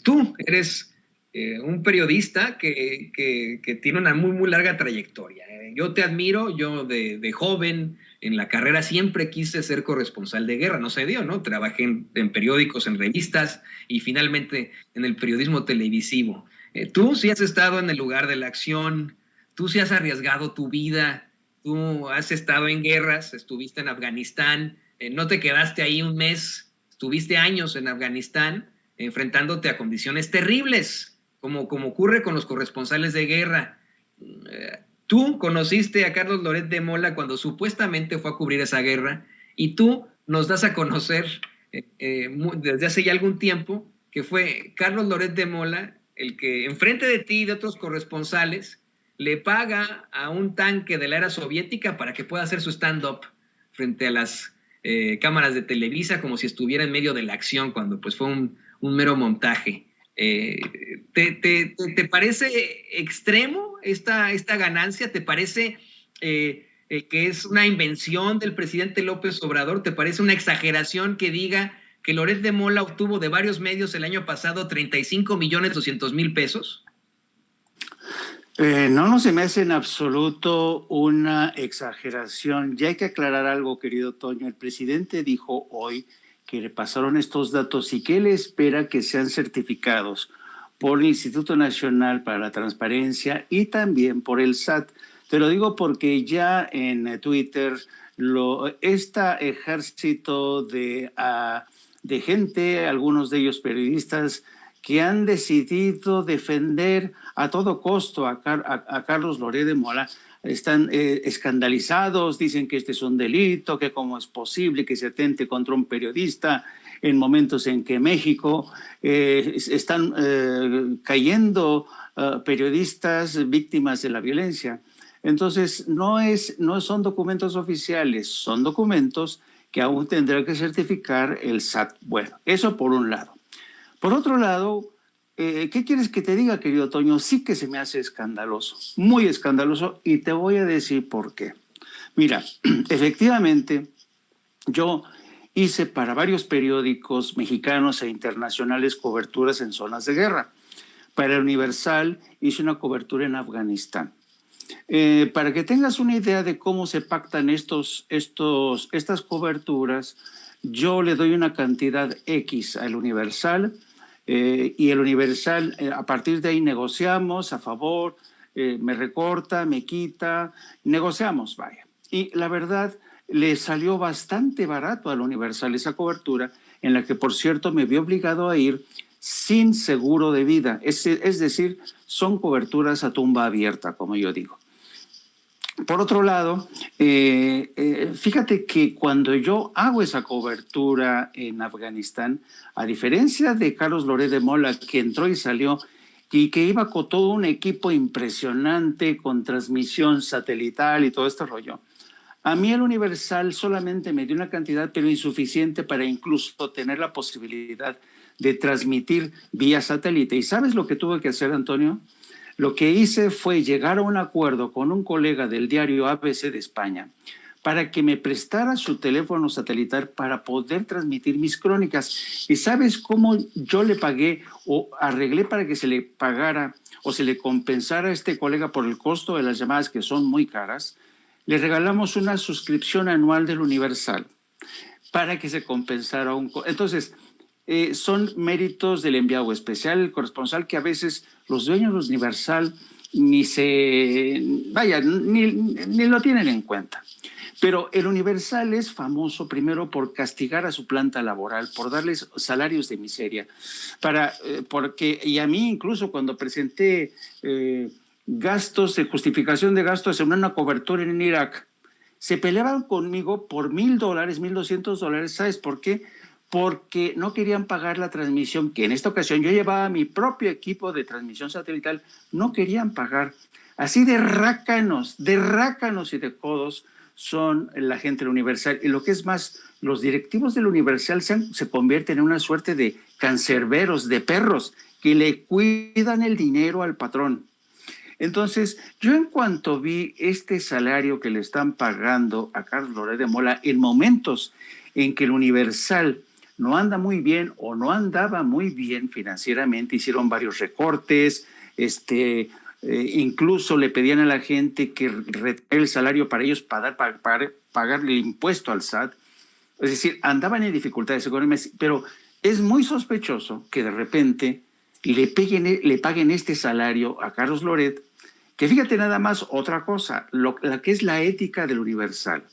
Tú eres un periodista que tiene una muy, muy larga trayectoria. Yo te admiro, yo de joven en la carrera siempre quise ser corresponsal de guerra, no se dio, ¿no? Trabajé en periódicos, en revistas y finalmente en el periodismo televisivo. Tú sí has estado en el lugar de la acción, tú sí has arriesgado tu vida, tú has estado en guerras, estuviste en Afganistán, no te quedaste ahí un mes, estuviste años en Afganistán enfrentándote a condiciones terribles, como ocurre con los corresponsales de guerra. Tú conociste a Carlos Loret de Mola cuando supuestamente fue a cubrir esa guerra y tú nos das a conocer desde hace ya algún tiempo que fue Carlos Loret de Mola el que enfrente de ti y de otros corresponsales le paga a un tanque de la era soviética para que pueda hacer su stand-up frente a las cámaras de Televisa como si estuviera en medio de la acción cuando pues fue un mero montaje. ¿Te parece extremo esta ganancia? ¿Te parece que es una invención del presidente López Obrador? ¿Te parece una exageración que diga que Loret de Mola obtuvo de varios medios el año pasado 35.200.000 pesos? No se me hace en absoluto una exageración. Ya hay que aclarar algo, querido Toño. El presidente dijo hoy que le pasaron estos datos y que él espera que sean certificados por el Instituto Nacional para la Transparencia y también por el SAT. Te lo digo porque ya en Twitter este ejército de gente, algunos de ellos periodistas, que han decidido defender a todo costo a Carlos Loret de Mola, están escandalizados, dicen que este es un delito, que cómo es posible que se atente contra un periodista en momentos en que México están cayendo periodistas víctimas de la violencia. Entonces, no son documentos oficiales, son documentos que aún tendrá que certificar el SAT. Bueno, eso por un lado. Por otro lado, ¿qué quieres que te diga, querido Toño? Sí que se me hace escandaloso, muy escandaloso, y te voy a decir por qué. Mira, efectivamente, yo hice para varios periódicos mexicanos e internacionales coberturas en zonas de guerra. Para el Universal hice una cobertura en Afganistán. Para que tengas una idea de cómo se pactan estas coberturas, yo le doy una cantidad X al Universal y el Universal, a partir de ahí negociamos a favor, me recorta, me quita, negociamos, vaya. Y la verdad, le salió bastante barato al Universal esa cobertura, en la que, por cierto, me vi obligado a ir sin seguro de vida. Es decir, son coberturas a tumba abierta, como yo digo. Por otro lado, fíjate que cuando yo hago esa cobertura en Afganistán, a diferencia de Carlos Loret de Mola, que entró y salió, y que iba con todo un equipo impresionante, con transmisión satelital y todo este rollo, a mí el Universal solamente me dio una cantidad, pero insuficiente para incluso tener la posibilidad de transmitir vía satélite. ¿Y sabes lo que tuve que hacer, Antonio? Lo que hice fue llegar a un acuerdo con un colega del diario ABC de España para que me prestara su teléfono satelital para poder transmitir mis crónicas. ¿Y sabes cómo yo le pagué o arreglé para que se le pagara o se le compensara a este colega por el costo de las llamadas, que son muy caras? Le regalamos una suscripción anual del Universal para que se compensara Entonces, son méritos del enviado especial, el corresponsal, que a veces los dueños del Universal ni lo tienen en cuenta. Pero el Universal es famoso primero por castigar a su planta laboral, por darles salarios de miseria, y a mí incluso cuando presenté gastos de justificación de gastos en una cobertura en Irak, se peleaban conmigo por $1,000, $1,200. ¿Sabes por qué? Porque no querían pagar la transmisión, que en esta ocasión yo llevaba mi propio equipo de transmisión satelital, no querían pagar. Así de rácanos y de codos son la gente del Universal. Y lo que es más, los directivos del Universal se convierten en una suerte de cancerberos, de perros, que le cuidan el dinero al patrón. Entonces, yo en cuanto vi este salario que le están pagando a Carlos Loret de Mola en momentos en que el Universal no anda muy bien o no andaba muy bien financieramente, hicieron varios recortes, incluso le pedían a la gente que retenga el salario para ellos pagarle el impuesto al SAT. Es decir, andaban en dificultades económicas, pero es muy sospechoso que de repente le paguen este salario a Carlos Loret, que fíjate nada más otra cosa, la que es la ética del Universal.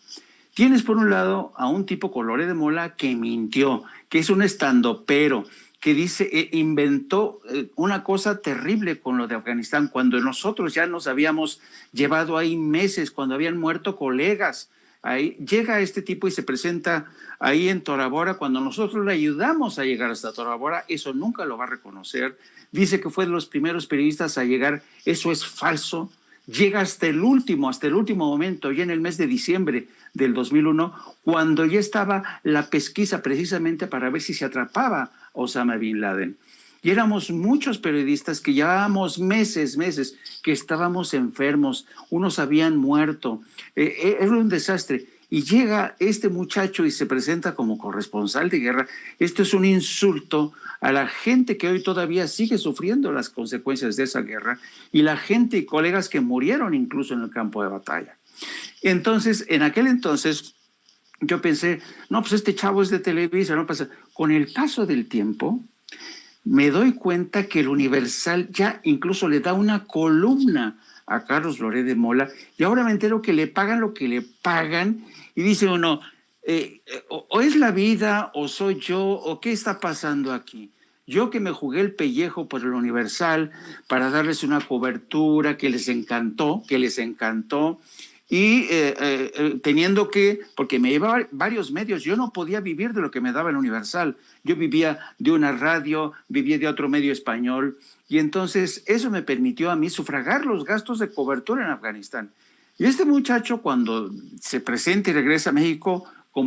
Tienes por un lado a un tipo con Loret de Mola que mintió, que es un estandopero, que dice, inventó una cosa terrible con lo de Afganistán, cuando nosotros ya nos habíamos llevado ahí meses, cuando habían muerto colegas. Ahí llega este tipo y se presenta ahí en Tora Bora, cuando nosotros le ayudamos a llegar hasta Tora Bora, eso nunca lo va a reconocer. Dice que fue de los primeros periodistas a llegar, eso es falso. Llega hasta el último momento, ya en el mes de diciembre del 2001, cuando ya estaba la pesquisa precisamente para ver si se atrapaba a Osama Bin Laden. Y éramos muchos periodistas que llevábamos meses que estábamos enfermos, unos habían muerto, era un desastre. Y llega este muchacho y se presenta como corresponsal de guerra. Esto es un insulto a la gente que hoy todavía sigue sufriendo las consecuencias de esa guerra y la gente y colegas que murieron incluso en el campo de batalla. Entonces, en aquel entonces, yo pensé, no, pues este chavo es de Televisa, no pasa. Con el paso del tiempo, me doy cuenta que el Universal ya incluso le da una columna a Carlos Loret de Mola, y ahora me entero que le pagan lo que le pagan, y dice uno, o es la vida, o soy yo, o qué está pasando aquí. Yo que me jugué el pellejo por el Universal para darles una cobertura que les encantó, y teniendo que, porque me llevaba varios medios, yo no podía vivir de lo que me daba el Universal. Yo vivía de una radio, vivía de otro medio español, y entonces eso me permitió a mí sufragar los gastos de cobertura en Afganistán. Y este muchacho, cuando se presenta y regresa a México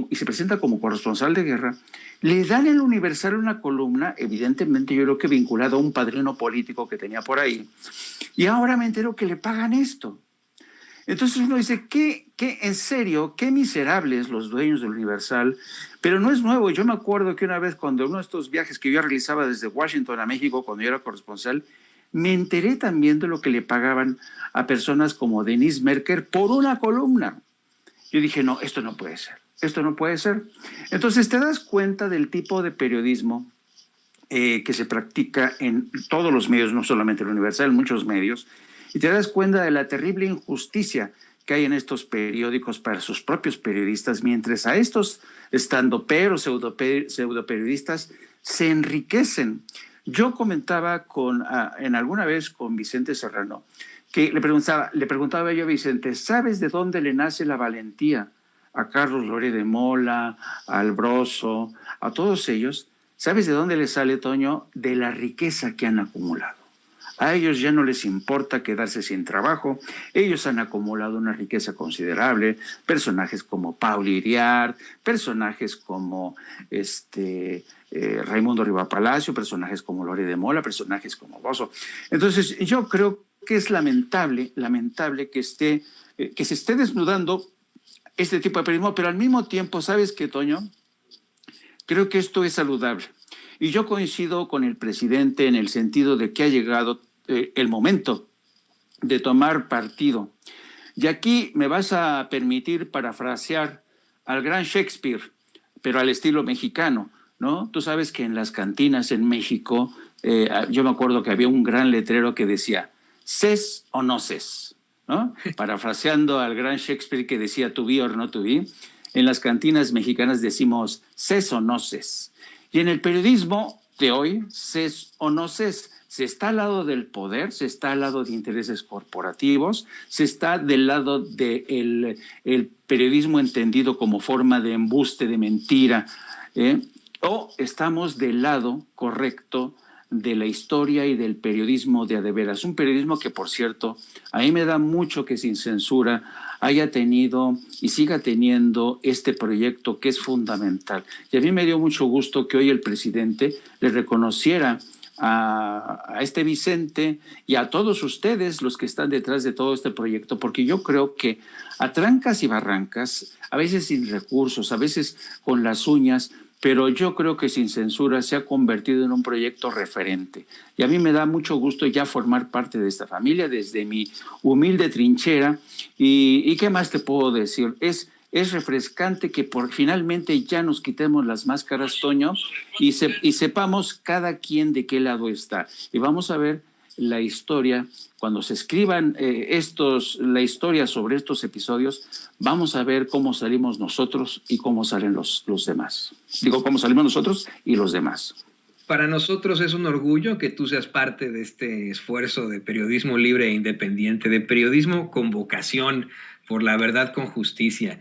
y se presenta como corresponsal de guerra, le dan en el Universal una columna, evidentemente yo creo que vinculado a un padrino político que tenía por ahí, y ahora me entero que le pagan esto. Entonces uno dice, en serio, qué miserables los dueños del Universal, pero no es nuevo. Yo me acuerdo que una vez cuando uno de estos viajes que yo realizaba desde Washington a México, cuando yo era corresponsal, me enteré también de lo que le pagaban a personas como Denise Merker por una columna. Yo dije, no, esto no puede ser. Entonces te das cuenta del tipo de periodismo que se practica en todos los medios, no solamente el Universal, en muchos medios, y te das cuenta de la terrible injusticia que hay en estos periódicos para sus propios periodistas, mientras a estos estandoperos, pseudoperiodistas se enriquecen. Yo comentaba en alguna vez con Vicente Serrano, que le preguntaba yo a Vicente, ¿sabes de dónde le nace la valentía a Carlos Loret de Mola, a Albroso, a todos ellos? ¿Sabes de dónde les sale, Toño? De la riqueza que han acumulado. A ellos ya no les importa quedarse sin trabajo. Ellos han acumulado una riqueza considerable. Personajes como Paul Iriart, personajes como Raimundo Riva Palacio, personajes como Loret de Mola, personajes como Bozo. Entonces, yo creo que es lamentable que se esté desnudando este tipo de periodismo, pero al mismo tiempo, ¿sabes qué, Toño? Creo que esto es saludable. Y yo coincido con el presidente en el sentido de que ha llegado el momento de tomar partido. Y aquí me vas a permitir parafrasear al gran Shakespeare, pero al estilo mexicano, ¿no? Tú sabes que en las cantinas en México, yo me acuerdo que había un gran letrero que decía, ¿ses o no ses? ¿No? Parafraseando al gran Shakespeare que decía, to be or not to be, en las cantinas mexicanas decimos, ¿ses o no ses? Y en el periodismo de hoy, ses o no ses, se está al lado del poder, se está al lado de intereses corporativos, se está del lado del periodismo entendido como forma de embuste, de mentira, o estamos del lado correcto de la historia y del periodismo de a de veras. Un periodismo que, por cierto, a mí me da mucho que sin censura haya tenido y siga teniendo este proyecto que es fundamental. Y a mí me dio mucho gusto que hoy el presidente le reconociera a este Vicente y a todos ustedes los que están detrás de todo este proyecto, porque yo creo que a trancas y barrancas, a veces sin recursos, a veces con las uñas, pero yo creo que Sin Censura se ha convertido en un proyecto referente. Y a mí me da mucho gusto ya formar parte de esta familia desde mi humilde trinchera. ¿Y qué más te puedo decir? Es refrescante que finalmente ya nos quitemos las máscaras, Toño, y sepamos cada quien de qué lado está. Y vamos a ver la historia, cuando se escriban la historia sobre estos episodios, vamos a ver cómo salimos nosotros y cómo salen los demás. Digo, cómo salimos nosotros y los demás. Para nosotros es un orgullo que tú seas parte de este esfuerzo de periodismo libre e independiente, de periodismo con vocación por la verdad con justicia.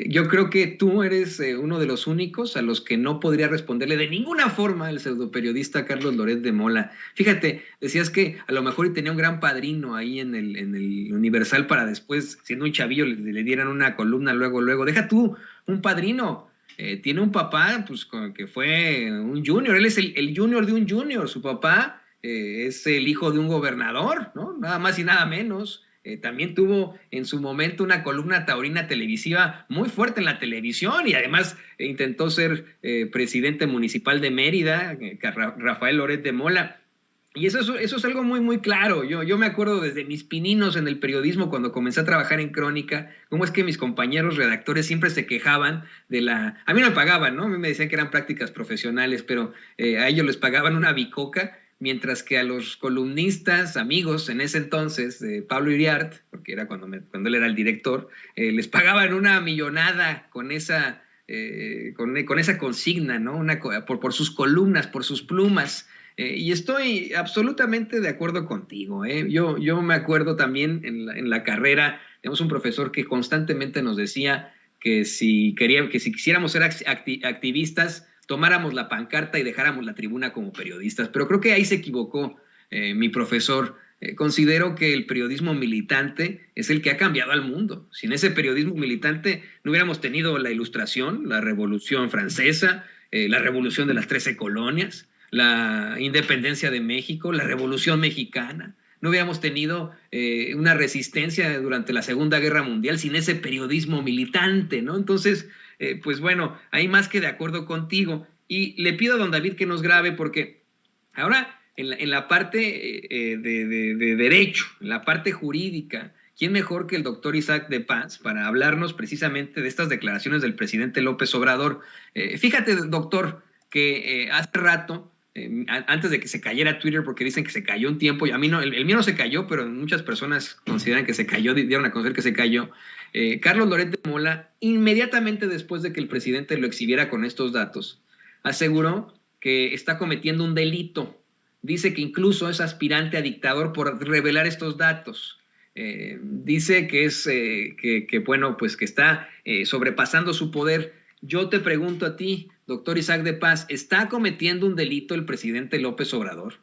Yo creo que tú eres uno de los únicos a los que no podría responderle de ninguna forma el pseudoperiodista Carlos Loret de Mola. Fíjate, decías que a lo mejor tenía un gran padrino ahí en el Universal para después, siendo un chavillo, le dieran una columna luego. Deja tú, un padrino. Tiene un papá pues, que fue un junior, él es el junior de un junior, su papá es el hijo de un gobernador, ¿no? Nada más y nada menos. También tuvo en su momento una columna taurina televisiva muy fuerte en la televisión y además intentó ser presidente municipal de Mérida, Rafael Loret de Mola. Y eso es algo muy, muy claro. Yo me acuerdo desde mis pininos en el periodismo, cuando comencé a trabajar en Crónica, cómo es que mis compañeros redactores siempre se quejaban de la... A mí no me pagaban, ¿no? A mí me decían que eran prácticas profesionales, pero a ellos les pagaban una bicoca, mientras que a los columnistas, amigos en ese entonces, Pablo Iriart, porque era cuando él era el director, les pagaban una millonada con esa consigna, ¿no? Por sus columnas, por sus plumas. Y estoy absolutamente de acuerdo contigo. Yo me acuerdo también en la carrera, tenemos un profesor que constantemente nos decía que si quisiéramos ser activistas, tomáramos la pancarta y dejáramos la tribuna como periodistas. Pero creo que ahí se equivocó mi profesor. Considero que el periodismo militante es el que ha cambiado al mundo. Sin ese periodismo militante no hubiéramos tenido la Ilustración, la Revolución Francesa, la Revolución de las 13 colonias, la independencia de México, la Revolución Mexicana. No hubiéramos tenido una resistencia durante la Segunda Guerra Mundial sin ese periodismo militante, ¿no? Entonces, pues bueno, hay más que de acuerdo contigo. Y le pido a don David que nos grabe porque ahora en la parte de derecho, en la parte jurídica, ¿quién mejor que el doctor Isaac de Paz para hablarnos precisamente de estas declaraciones del presidente López Obrador? Fíjate, doctor, que hace rato, antes de que se cayera Twitter, porque dicen que se cayó un tiempo, y a mí no, el mío no se cayó, pero muchas personas consideran que se cayó, dieron a conocer que se cayó. Carlos Loret de Mola, inmediatamente después de que el presidente lo exhibiera con estos datos, aseguró que está cometiendo un delito. Dice que incluso es aspirante a dictador por revelar estos datos. Dice que es bueno, pues que está sobrepasando su poder. Yo te pregunto a ti, doctor Isaac de Paz, ¿está cometiendo un delito el presidente López Obrador?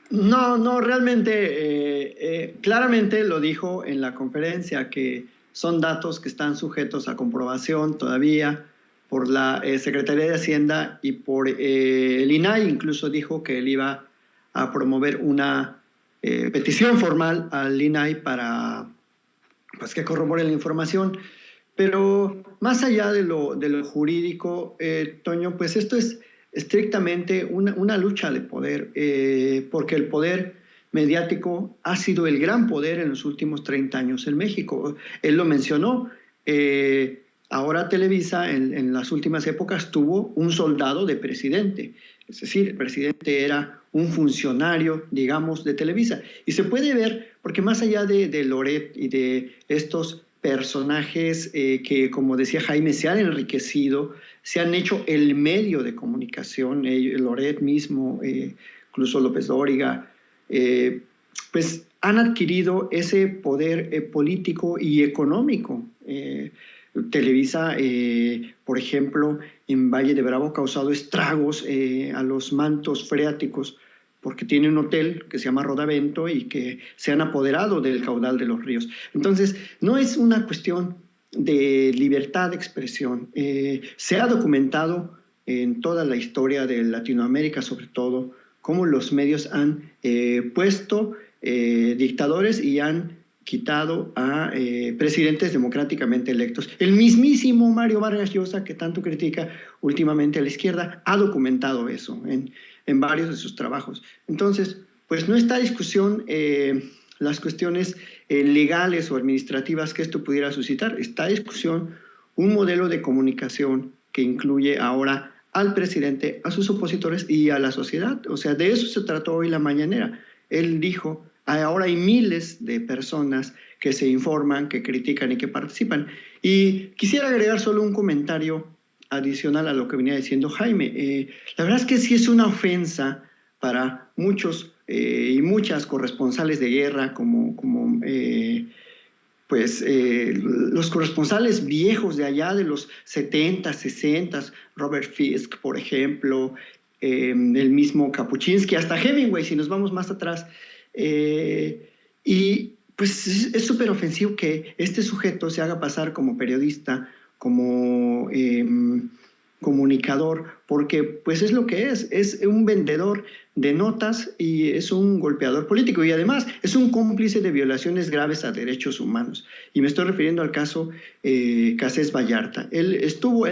No, realmente, claramente lo dijo en la conferencia, que son datos que están sujetos a comprobación todavía por la Secretaría de Hacienda y por el INAI. Incluso dijo que él iba a promover una petición formal al INAI para pues, que corrobore la información. Pero más allá de lo jurídico, Toño, pues esto es estrictamente una lucha de poder, porque el poder mediático ha sido el gran poder en los últimos 30 años en México. Él lo mencionó. Ahora Televisa en las últimas épocas tuvo un soldado de presidente. Es decir, el presidente era un funcionario, digamos, de Televisa. Y se puede ver, porque más allá de Loret y de estos personajes que, como decía Jaime, se han enriquecido, se han hecho el medio de comunicación, Loret mismo, incluso López Dóriga, pues han adquirido ese poder político y económico. Televisa, por ejemplo, en Valle de Bravo ha causado estragos a los mantos freáticos porque tiene un hotel que se llama Rodavento y que se han apoderado del caudal de los ríos. Entonces, no es una cuestión de libertad de expresión. Se ha documentado en toda la historia de Latinoamérica, sobre todo, cómo los medios han puesto dictadores y han quitado a presidentes democráticamente electos. El mismísimo Mario Vargas Llosa, que tanto critica últimamente a la izquierda, ha documentado eso en varios de sus trabajos. Entonces, pues no está a discusión las cuestiones legales o administrativas que esto pudiera suscitar. Está a discusión un modelo de comunicación que incluye ahora al presidente, a sus opositores y a la sociedad. O sea, de eso se trató hoy la mañanera. Él dijo, ahora hay miles de personas que se informan, que critican y que participan. Y quisiera agregar solo un comentario adicional a lo que venía diciendo Jaime. La verdad es que sí es una ofensa para muchos y muchas corresponsales de guerra, los corresponsales viejos de allá de los 70, 60, Robert Fisk, por ejemplo, el mismo Kapuscinski, hasta Hemingway, si nos vamos más atrás. Y pues es súper ofensivo que este sujeto se haga pasar como periodista, como comunicador, porque pues es lo que es un vendedor de notas y es un golpeador político y además es un cómplice de violaciones graves a derechos humanos. Y me estoy refiriendo al caso Casés Vallarta. Él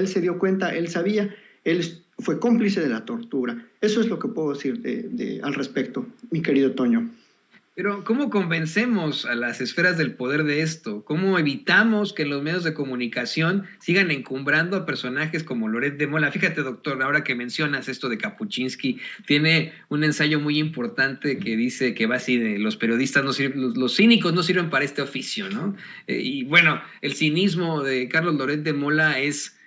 se dio cuenta, él sabía, él fue cómplice de la tortura. Eso es lo que puedo decir al respecto, mi querido Toño. Pero ¿cómo convencemos a las esferas del poder de esto? ¿Cómo evitamos que los medios de comunicación sigan encumbrando a personajes como Loret de Mola? Fíjate, doctor, ahora que mencionas esto de Kapuscinski, tiene un ensayo muy importante que dice que va así de los periodistas no sirven, los cínicos no sirven para este oficio, ¿no? Y bueno, el cinismo de Carlos Loret de Mola es,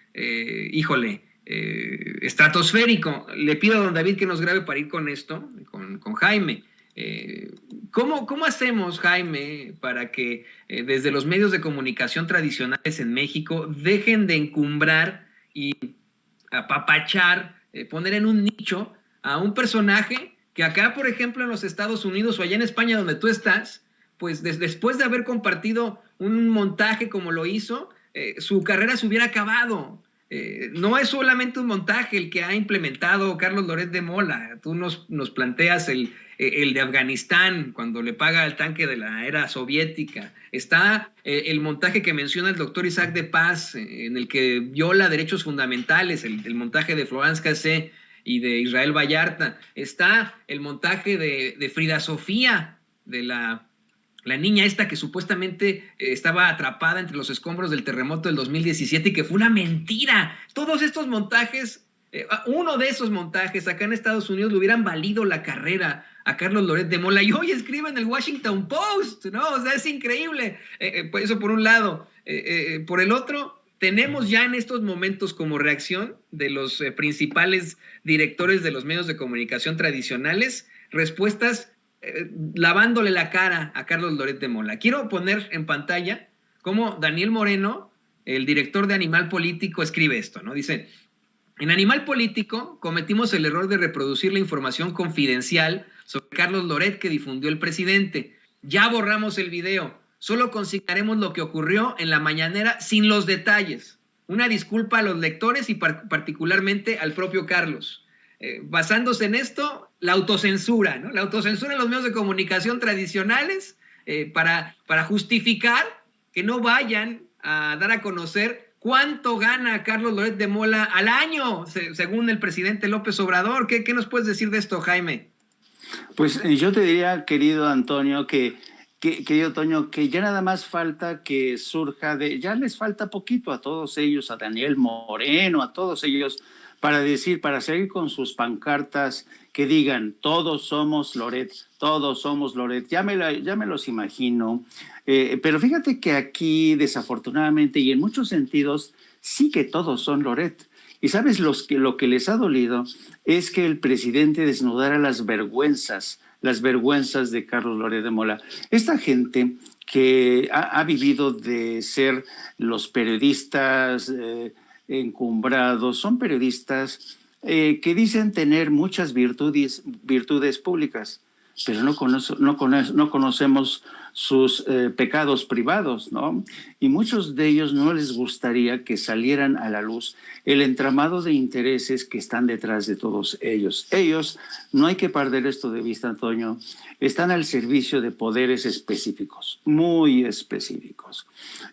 estratosférico. Le pido a don David que nos grabe para ir con esto, con Jaime. ¿Cómo hacemos, Jaime, para que desde los medios de comunicación tradicionales en México dejen de encumbrar y apapachar, poner en un nicho a un personaje que acá, por ejemplo, en los Estados Unidos o allá en España donde tú estás, pues después de haber compartido un montaje como lo hizo, su carrera se hubiera acabado? No es solamente un montaje el que ha implementado Carlos Loret de Mola. Tú nos planteas el de Afganistán, cuando le paga el tanque de la era soviética. Está el montaje que menciona el doctor Isaac de Paz, en el que viola derechos fundamentales, el montaje de Florence Cassé y de Israel Vallarta. Está el montaje de Frida Sofía, de la niña esta que supuestamente estaba atrapada entre los escombros del terremoto del 2017 y que fue una mentira. Todos estos montajes, uno de esos montajes acá en Estados Unidos le hubieran valido la carrera a Carlos Loret de Mola, y hoy escribe en el Washington Post, ¿no? O sea, es increíble. Pues eso por un lado. Por el otro, tenemos ya en estos momentos como reacción de los principales directores de los medios de comunicación tradicionales respuestas lavándole la cara a Carlos Loret de Mola. Quiero poner en pantalla cómo Daniel Moreno, el director de Animal Político, escribe esto, ¿no? Dice: en Animal Político cometimos el error de reproducir la información confidencial sobre Carlos Loret que difundió el presidente. Ya borramos el video. Solo consignaremos lo que ocurrió en la mañanera sin los detalles. Una disculpa a los lectores y particularmente al propio Carlos. Basándose en esto, la autocensura, ¿no? La autocensura en los medios de comunicación tradicionales para justificar que no vayan a dar a conocer cuánto gana Carlos Loret de Mola al año, según el presidente López Obrador. ¿Qué nos puedes decir de esto, Jaime? Pues yo te diría, querido Antonio, querido Toño, que ya nada más falta que surja ya les falta poquito a todos ellos, a Daniel Moreno, a todos ellos, para seguir con sus pancartas que digan, todos somos Loret, todos somos Loret. Ya me los imagino. Pero fíjate que aquí, desafortunadamente, y en muchos sentidos, sí que todos son Loret. Y sabes, lo que les ha dolido es que el presidente desnudara las vergüenzas de Carlos Loret de Mola. Esta gente que ha vivido de ser los periodistas encumbrados, son periodistas que dicen tener muchas virtudes públicas, pero no conocemos sus pecados privados, ¿no? Y muchos de ellos no les gustaría que salieran a la luz el entramado de intereses que están detrás de todos ellos. Ellos, no hay que perder esto de vista, Antonio, están al servicio de poderes específicos, muy específicos.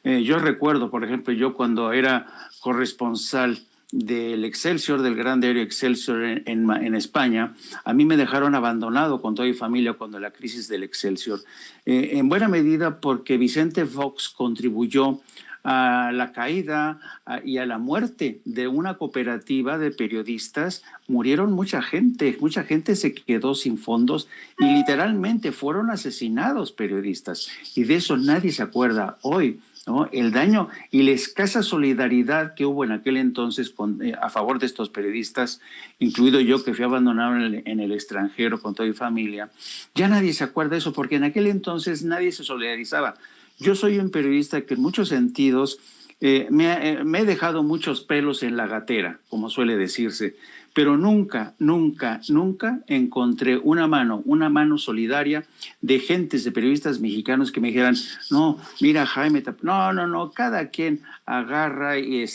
Yo recuerdo, por ejemplo, yo cuando era corresponsal del Excelsior, del gran diario Excelsior en España, a mí me dejaron abandonado con toda mi familia cuando la crisis del Excelsior, en buena medida porque Vicente Fox contribuyó a la caída y a la muerte de una cooperativa de periodistas. Murieron mucha gente se quedó sin fondos y literalmente fueron asesinados periodistas, y de eso nadie se acuerda hoy, ¿no? El daño y la escasa solidaridad que hubo en aquel entonces a favor de estos periodistas, incluido yo que fui abandonado en el extranjero con toda mi familia, ya nadie se acuerda de eso porque en aquel entonces nadie se solidarizaba. Yo soy un periodista que en muchos sentidos me he dejado muchos pelos en la gatera, como suele decirse, pero nunca encontré una mano solidaria de gentes, de periodistas mexicanos que me dijeran, no, mira Jaime, no, cada quien agarra y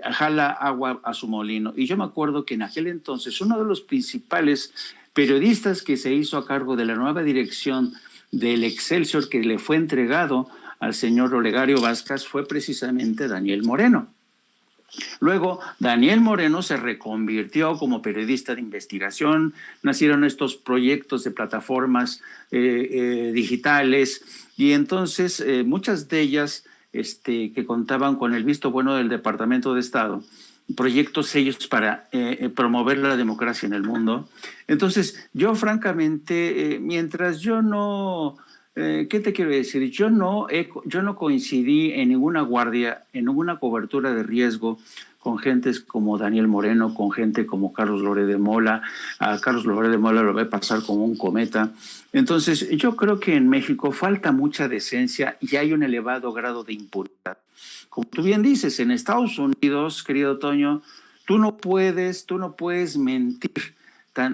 jala agua a su molino. Y yo me acuerdo que en aquel entonces uno de los principales periodistas que se hizo a cargo de la nueva dirección del Excelsior, que le fue entregado al señor Olegario Vázquez, fue precisamente Daniel Moreno. Luego, Daniel Moreno se reconvirtió como periodista de investigación, nacieron estos proyectos de plataformas digitales, y entonces muchas de ellas que contaban con el visto bueno del Departamento de Estado, proyectos sellos para promover la democracia en el mundo. Entonces, yo francamente, mientras yo no... ¿qué te quiero decir? Yo no coincidí en ninguna guardia, en ninguna cobertura de riesgo con gentes como Daniel Moreno, con gente como Carlos Loret de Mola. A Carlos Loret de Mola lo ve pasar como un cometa. Entonces, yo creo que en México falta mucha decencia y hay un elevado grado de impunidad. Como tú bien dices, en Estados Unidos, querido Toño, tú no puedes mentir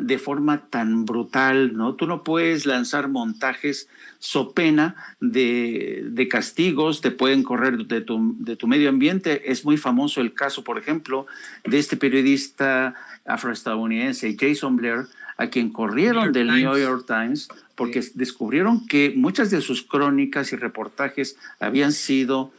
de forma tan brutal, ¿no? Tú no puedes lanzar montajes so pena de castigos, te pueden correr de tu medio ambiente. Es muy famoso el caso, por ejemplo, de este periodista afroestadounidense, Jason Blair, a quien corrieron del New York Times porque descubrieron que muchas de sus crónicas y reportajes habían sido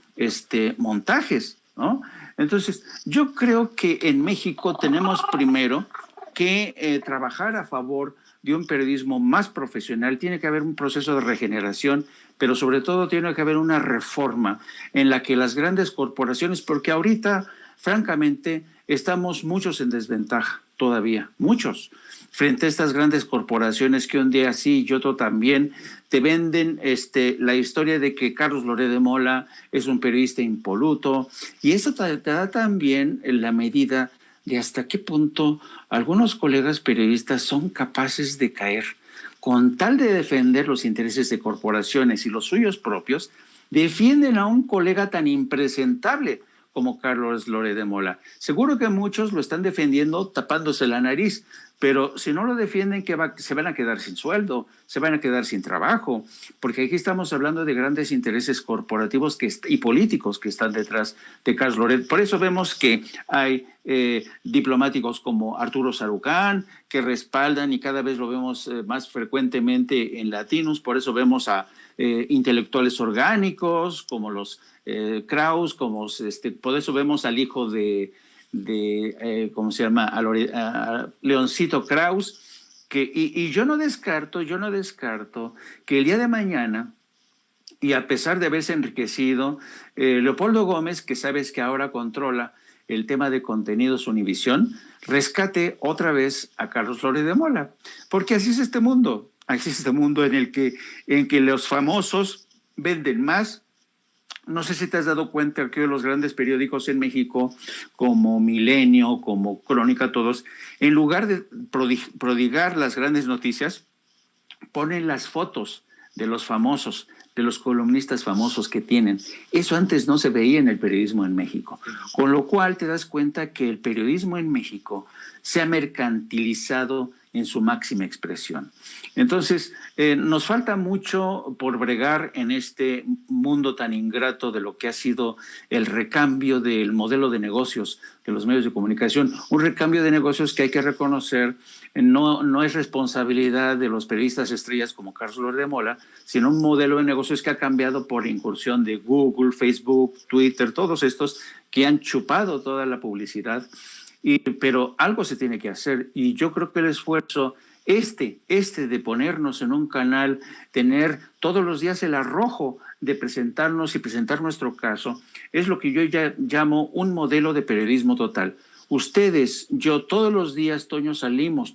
montajes, ¿no? Entonces, yo creo que en México tenemos primero que trabajar a favor de un periodismo más profesional. Tiene que haber un proceso de regeneración, pero sobre todo tiene que haber una reforma en la que las grandes corporaciones, porque ahorita, francamente, estamos muchos en desventaja todavía, muchos, frente a estas grandes corporaciones que un día sí y otro también te venden la historia de que Carlos Loret de Mola es un periodista impoluto, y eso te da también la medida de hasta qué punto algunos colegas periodistas son capaces de caer con tal de defender los intereses de corporaciones y los suyos propios, defienden a un colega tan impresentable como Carlos Loret de Mola. Seguro que muchos lo están defendiendo tapándose la nariz, pero si no lo defienden, se van a quedar sin sueldo, se van a quedar sin trabajo, porque aquí estamos hablando de grandes intereses corporativos y políticos que están detrás de Carlos Loret. Por eso vemos que hay diplomáticos como Arturo Sarucán que respaldan, y cada vez lo vemos más frecuentemente en Latinos. Por eso vemos a intelectuales orgánicos como los Kraus, por eso vemos al hijo de ¿cómo se llama? A Leoncito Kraus, y yo no descarto que el día de mañana, y a pesar de haberse enriquecido, Leopoldo Gómez, que sabes que ahora controla el tema de contenidos Univisión, rescate otra vez a Carlos Loret de Mola, porque así es este mundo en que los famosos venden más. No sé si te has dado cuenta que los grandes periódicos en México, como Milenio, como Crónica, todos, en lugar de prodigar las grandes noticias, ponen las fotos de los famosos, de los columnistas famosos que tienen. Eso antes no se veía en el periodismo en México. Con lo cual te das cuenta que el periodismo en México se ha mercantilizado en su máxima expresión. Entonces, nos falta mucho por bregar en este mundo tan ingrato de lo que ha sido el recambio del modelo de negocios de los medios de comunicación. Un recambio de negocios que hay que reconocer no es responsabilidad de los periodistas estrellas como Carlos Loret de Mola, sino un modelo de negocios que ha cambiado por incursión de Google, Facebook, Twitter, todos estos que han chupado toda la publicidad. Pero algo se tiene que hacer, y yo creo que el esfuerzo de ponernos en un canal, tener todos los días el arrojo de presentarnos y presentar nuestro caso, es lo que yo ya llamo un modelo de periodismo total. Ustedes, yo, todos los días, Toño,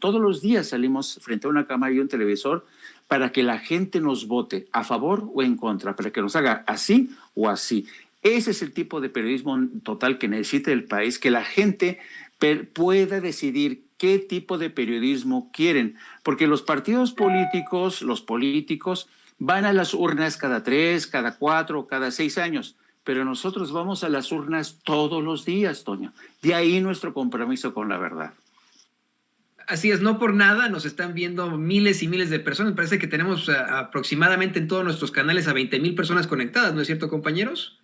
todos los días salimos frente a una cámara y un televisor para que la gente nos vote a favor o en contra, para que nos haga así o así. Ese es el tipo de periodismo total que necesita el país, que la gente pueda decidir qué tipo de periodismo quieren, porque los partidos políticos, los políticos, van a las urnas cada 3, cada 4, cada 6 años, pero nosotros vamos a las urnas todos los días, Toño. De ahí nuestro compromiso con la verdad. Así es, no por nada nos están viendo miles y miles de personas. Parece que tenemos aproximadamente en todos nuestros canales a 20,000 personas conectadas, ¿no es cierto, compañeros?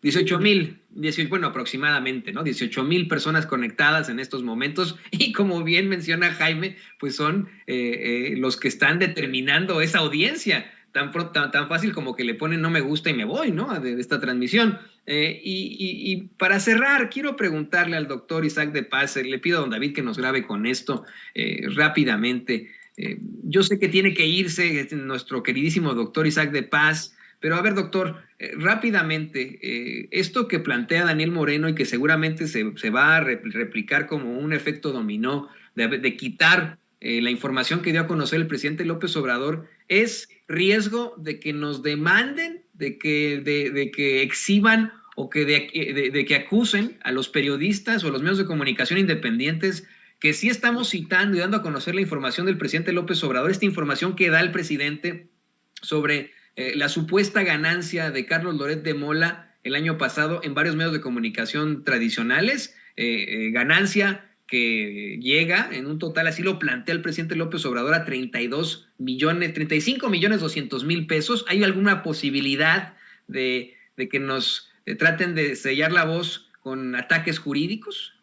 18,000, bueno, aproximadamente, ¿no? 18,000 personas conectadas en estos momentos, y como bien menciona Jaime, pues son los que están determinando esa audiencia, tan fácil como que le ponen no me gusta y me voy, ¿no? De esta transmisión. Y para cerrar, quiero preguntarle al doctor Isaac de Paz, le pido a don David que nos grabe con esto rápidamente. Yo sé que tiene que irse nuestro queridísimo doctor Isaac de Paz, pero a ver, doctor, rápidamente, esto que plantea Daniel Moreno y que seguramente se va a replicar como un efecto dominó de quitar la información que dio a conocer el presidente López Obrador, ¿es riesgo de que nos demanden, de que exhiban o de que acusen a los periodistas o a los medios de comunicación independientes que sí estamos citando y dando a conocer la información del presidente López Obrador, esta información que da el presidente sobre la supuesta ganancia de Carlos Loret de Mola el año pasado en varios medios de comunicación tradicionales, ganancia que llega en un total, así lo plantea el presidente López Obrador, a 35,200,000 pesos? ¿Hay alguna posibilidad de que nos traten de sellar la voz con ataques jurídicos?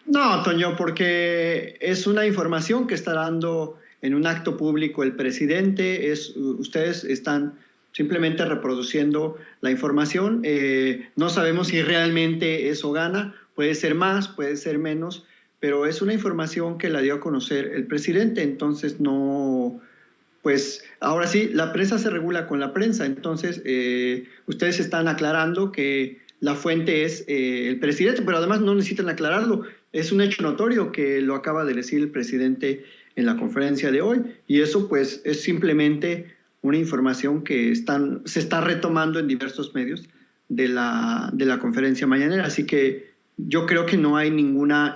No, Toño, porque es una información que está dando en un acto público el presidente. Ustedes están simplemente reproduciendo la información. No sabemos si realmente eso gana. Puede ser más, puede ser menos, pero es una información que la dio a conocer el presidente. Entonces no, pues ahora sí, la prensa se regula con la prensa. Entonces ustedes están aclarando que la fuente es el presidente, pero además no necesitan aclararlo. Es un hecho notorio que lo acaba de decir el presidente en la conferencia de hoy, y eso pues es simplemente una información que se está retomando en diversos medios de la conferencia mañanera. Así que yo creo que no hay ninguna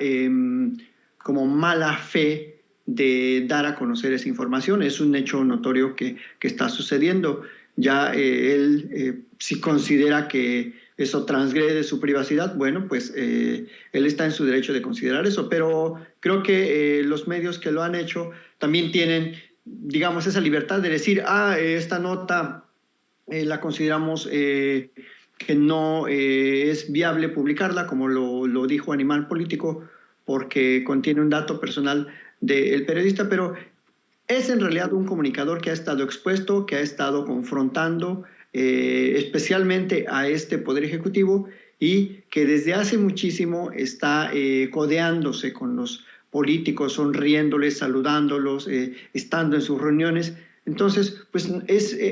como mala fe de dar a conocer esa información. Es un hecho notorio que está sucediendo. Ya él, si considera que eso transgrede su privacidad, bueno, pues él está en su derecho de considerar eso, pero creo que los medios que lo han hecho también tienen, digamos, esa libertad de decir, esta nota la consideramos que no es viable publicarla, como lo dijo Animal Político, porque contiene un dato personal del periodista, pero es en realidad un comunicador que ha estado expuesto, que ha estado confrontando especialmente a este Poder Ejecutivo, y que desde hace muchísimo está codeándose con los políticos, sonriéndoles, saludándolos, estando en sus reuniones. Entonces, pues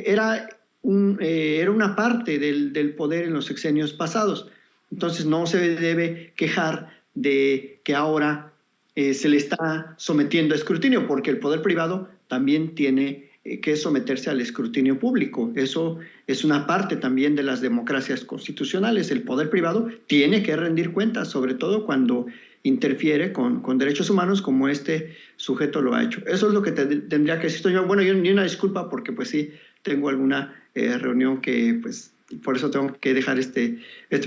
era una parte del poder en los sexenios pasados. Entonces no se debe quejar de que ahora se le está sometiendo a escrutinio, porque el poder privado también tiene que someterse al escrutinio público. Eso es una parte también de las democracias constitucionales. El poder privado tiene que rendir cuentas, sobre todo cuando interfiere con derechos humanos, como este sujeto lo ha hecho. Eso es lo que tendría que decir yo. Bueno, yo ni una disculpa, porque pues sí, tengo alguna reunión que pues por eso tengo que dejar este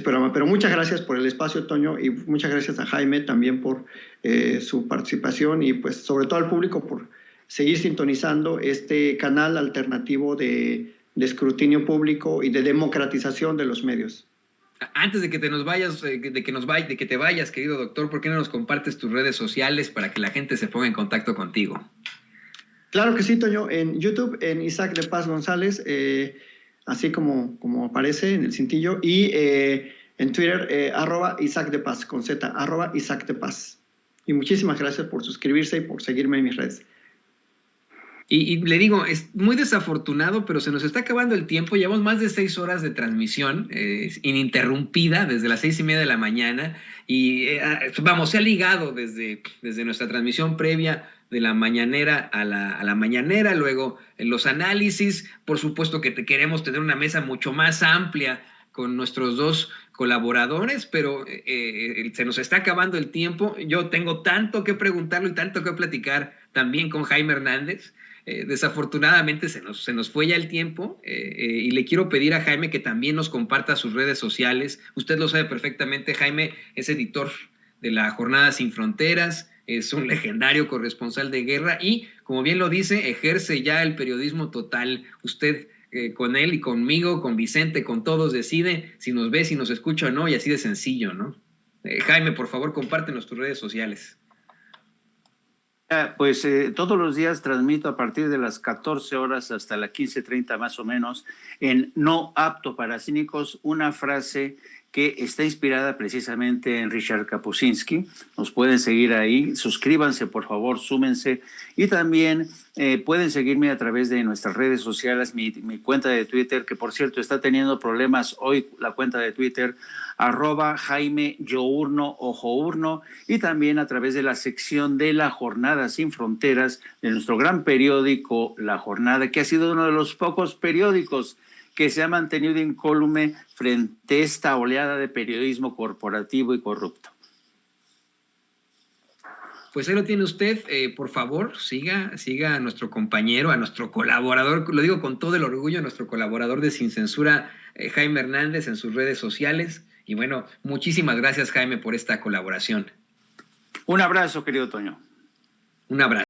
programa. Pero muchas gracias por el espacio, Toño, y muchas gracias a Jaime también por su participación y pues sobre todo al público por seguir sintonizando este canal alternativo de escrutinio público y de democratización de los medios. Antes de que te nos vayas, de que te vayas, querido doctor, ¿por qué no nos compartes tus redes sociales para que la gente se ponga en contacto contigo? Claro que sí, Toño. En YouTube, en Isaac de Paz González, así como aparece en el cintillo, y en Twitter, @Isaac de Paz, con Z, @Isaac de Paz. Y muchísimas gracias por suscribirse y por seguirme en mis redes. Y le digo, es muy desafortunado, pero se nos está acabando el tiempo. Llevamos más de 6 horas de transmisión ininterrumpida desde las 6:30 de la mañana. Y vamos, se ha ligado desde nuestra transmisión previa de la mañanera a la mañanera, luego en los análisis. Por supuesto que queremos tener una mesa mucho más amplia con nuestros dos colaboradores, pero se nos está acabando el tiempo. Yo tengo tanto que preguntarlo y tanto que platicar también con Jaime Hernández. Desafortunadamente se nos fue ya el tiempo y le quiero pedir a Jaime que también nos comparta sus redes sociales. Usted lo sabe perfectamente, Jaime es editor de la Jornada Sin Fronteras, es un legendario corresponsal de guerra y, como bien lo dice, ejerce ya el periodismo total. Usted con él y conmigo, con Vicente, con todos, decide si nos ve, si nos escucha o no, y así de sencillo, ¿no? Jaime, por favor, compártenos tus redes sociales. Pues todos los días transmito a partir de las 14 horas hasta las 15:30 más o menos en No Apto para Cínicos, una frase que está inspirada precisamente en Richard Kapuscinski. Nos pueden seguir ahí, suscríbanse por favor, súmense y también pueden seguirme a través de nuestras redes sociales, mi cuenta de Twitter, que por cierto está teniendo problemas hoy, la cuenta de Twitter, @Jaime Yourno o Journo, y también a través de la sección de La Jornada Sin Fronteras de nuestro gran periódico La Jornada, que ha sido uno de los pocos periódicos que se ha mantenido incólume frente a esta oleada de periodismo corporativo y corrupto. Pues ahí lo tiene usted, por favor, siga a nuestro compañero, a nuestro colaborador, lo digo con todo el orgullo, a nuestro colaborador de Sin Censura, Jaime Hernández, en sus redes sociales. Y bueno, muchísimas gracias, Jaime, por esta colaboración. Un abrazo, querido Toño. Un abrazo.